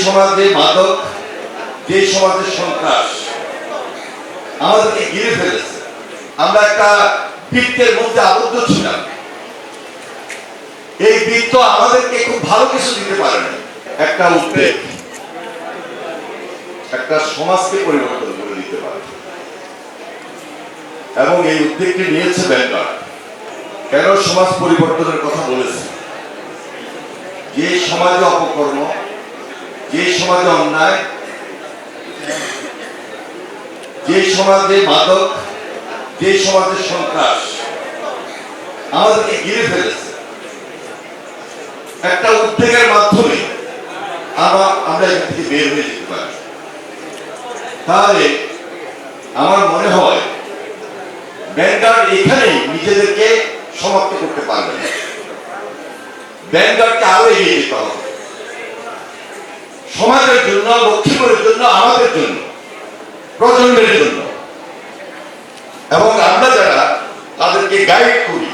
সমাজে মাদক, যে সমাজে সন্ত্রাস আমাদেরকে ঘিরে ফেলেছে, আমরা একটা বৃত্তের মধ্যে আবদ্ধ ছিলাম। এই বৃত্ত আমাদেরকে খুব ভালো কিছু দিতে পারে না। একটা উদ্বেগ একটা সমাজকে পরিবর্তন করে দিতে পারে, এবং এই উদ্যোগটি নিয়েছে ব্যাংকার। কেন সমাজ পরিবর্তনের কথা বলেছে? যে সমাজে অপকর্ম, যে সমাজে অন্যায়, যে সমাজে মাদক, যে সমাজে সন্ত্রাস আমাদেরকে ঘিরে ফেলেছে, একটা উদ্যোগের মাধ্যমে আমরা এখান থেকে বের হয়ে যেতে পারি। তাহলে আমার মনে হয় ব্যাংকার এখানেই নিজেদেরকে সমাপ্ত করতে পারবে না। ব্যাংকারকে আরো এগিয়ে যেতে হবে, সমাজের জন্য, লক্ষ্মীপুরের জন্য, আমাদের জন্য, প্রজন্মের জন্য। এবং আমরা যারা তাদেরকে গাইড করি,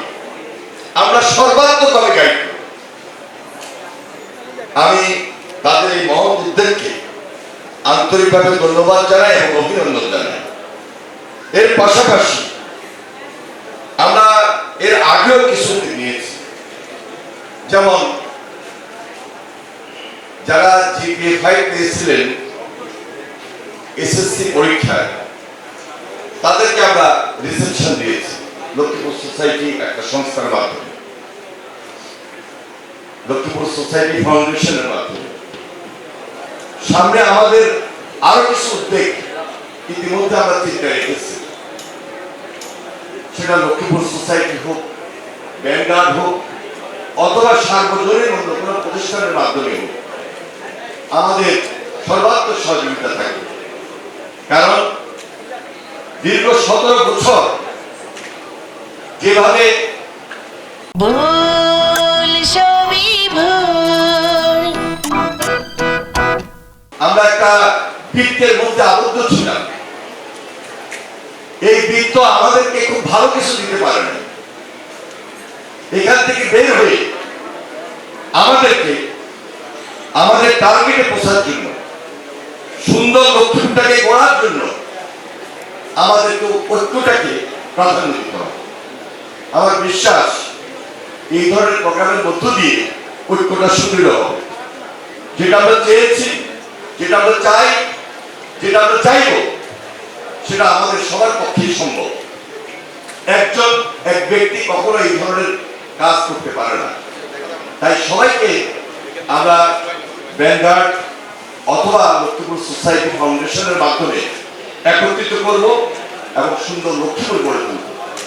আমরা সর্বাত্মকভাবে গাইড করি। আমি তাদের এই মহৎ উদ্যোগকে আন্তরিকভাবে ধন্যবাদ জানাই এবং অভিনন্দন জানাই। এর পাশাপাশি আমরা এর আগেও কিছু নিয়েছি, যেমন যারা জিপিএ 5 পেয়েছিলেন এসএসসি পরীক্ষায়, তাদেরকে আমরা রিসেপশন দিয়েছি লক্ষ্মীপুর সোসাইটি একটা সংস্থার মাধ্যমে, লক্ষ্মীপুর সোসাইটি ফাউন্ডেশনের মাধ্যমে। সামনে আমাদের আরো কিছু উদ্যোগ ইতিমধ্যে আমরা চিন্তা রেখেছি, সেটা লক্ষ্মীপুর সোসাইটি হোক, ব্যাংকার হোক, অথবা সার্বজনীন অন্য কোনো প্রতিষ্ঠানের মাধ্যমে হোক, আমাদের সর্বাত্মক সহযোগিতা থাকবে। কারণ দীর্ঘ 17 বছর যেভাবে আমরা একটা বৃত্তের মধ্যে আবদ্ধ ছিলাম, এই বৃত্ত আমাদেরকে খুব ভালো কিছু দিতে পারে না। এখান থেকে বের হয়ে আমাদেরকে আমাদের টার্গেটে পৌঁছার জন্য, সুন্দর লক্ষ্যটাকে গড়ার জন্য আমাদেরকে ঐক্যটাকে প্রাধান্য দিতে হবে। আমার বিশ্বাস এই ধরনের প্রোগ্রামের মধ্য দিয়ে ঐক্যটা সুদৃঢ় হবে। যেটা আমরা চেয়েছি, যেটা আমরা চাই, যেটা আমরা চাইব, সেটা আমাদের সবার পক্ষেই সম্ভব। এক ব্যক্তি কখনো এই ধরনের কাজ করতে পারে না। তাই সবাইকে আমরা ব্যাংকার অথবা লক্ষ্মীপুর সোসাইটি ফাউন্ডেশনের মাধ্যমে একত্রিত করব এবং সুন্দর লক্ষ্মীপুর গড়ে তুলব।